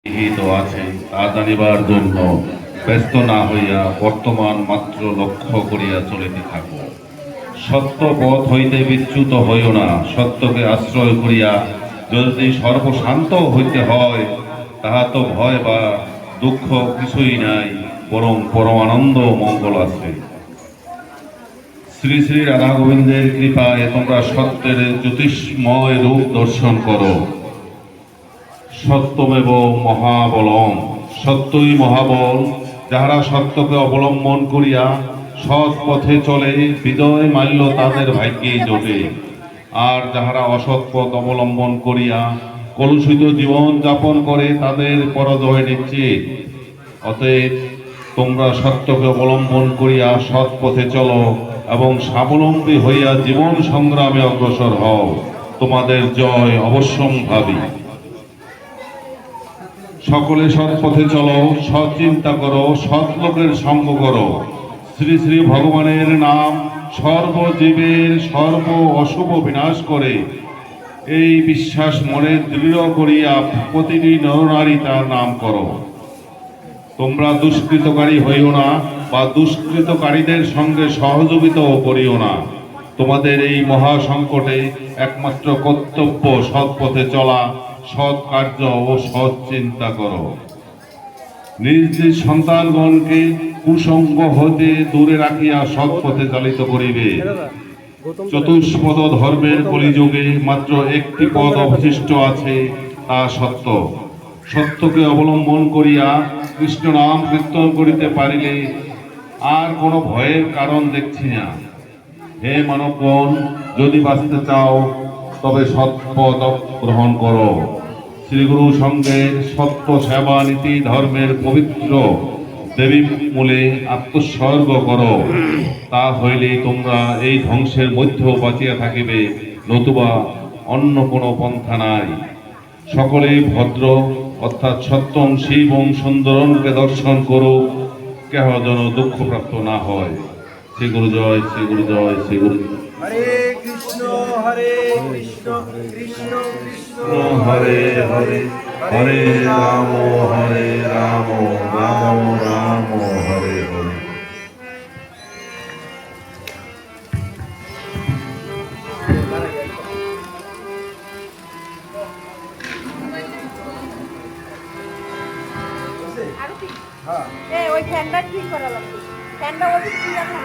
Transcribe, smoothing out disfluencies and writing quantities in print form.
নিহিত আছে তা জানিবার জন্য ব্যস্ত না হইয়া বর্তমান মাত্র লক্ষ্য করিয়া চলিতে থাকো। সত্য পথ হইতে বিচ্যুত হইও না। সত্যকে আশ্রয় করিয়া যদি সর্বশান্ত হইতে হয়, তাহা তো ভয় বা দুঃখ কিছুই নাই, বরং পরমানন্দ মঙ্গল আছে। শ্রী শ্রী রাধা গোবিন্দের কৃপায় তোমরা সত্যের জ্যোতিষময় রূপ দর্শন করো। সত্যমেব মহাবলম, সত্যই মহাবল। যাহারা সত্যকে অবলম্বন করিয়া সৎ পথে চলে, হৃদয় মাল্য তাদের ভাগ্যেই জোটে। আর যাহারা অসৎ পথ অবলম্বন করিয়া কলুষিত জীবন যাপন করে, তাদের পরাজয় নিশ্চিত। অতএব তোমরা সত্যকে অবলম্বন করিয়া সৎ পথে চলো এবং স্বাবলম্বী হইয়া জীবন সংগ্রামে অগ্রসর হও। তোমাদের জয় অবশ্যম্ভাবী। সকলে সৎ পথে চলো, সৎ চিন্তা করো, সৎ লোকের সঙ্গ করো। শ্রী শ্রী ভগবানের নাম সর্বজীবের সর্ব অশুভ বিনাশ করে, এই বিশ্বাস মনে দৃঢ় করিয়া প্রতিটি নরনারী তার নাম করো। তোমরা দুষ্কৃতকারী হইও না বা দুষ্কৃতকারীদের সঙ্গে সহযোগিতাও করিও না। তোমাদের এই মহা সংকটে একমাত্র কর্তব্য সৎ পথে চলা, সৎ কার্য ও সৎ চিন্তা করো। নিজ নিজ সন্তানগণকে কুসঙ্গ হতে দূরে রাখিয়া সৎ পথে চালিত করিবে। চতুষ্পদ ধর্মের কলিযুগে মাত্র একটি পদ অবশিষ্ট আছে, তা সত্য। সত্যকে অবলম্বন করিয়া কৃষ্ণ নাম কীর্তন করিতে পারিলে আর কোনো ভয়ের কারণ দেখছি না। হে মানবগণ, যদি বাঁচতে চাও তবে সৎপথ গ্রহণ করো। শ্রীগুরু সঙ্গের সত্য সেবা নীতি ধর্মের পবিত্র দেবী মূলে আত্মোৎসর্গ করো। তা হইলেই তোমরা এই ধ্বংসের মধ্যেও বাঁচিয়া থাকিবে, নতুবা অন্য কোনো পন্থা নাই। সকলেই ভদ্র অর্থাৎ সত্যম শিবং সুন্দরমকে দর্শন করো, কেহ যেন দুঃখপ্রাপ্ত না হয়। শ্রী গুরু জয়, শ্রী গুরু জয়, শ্রী গুরু। হরে কৃষ্ণ কৃষ্ণ কৃষ্ণ হরে হরে, হরে রাম রাম রাম হরে হরে। ওই ফ্যানটা ঠিক করা লাগবে। ফ্যানটা ওই ঠিক রাখা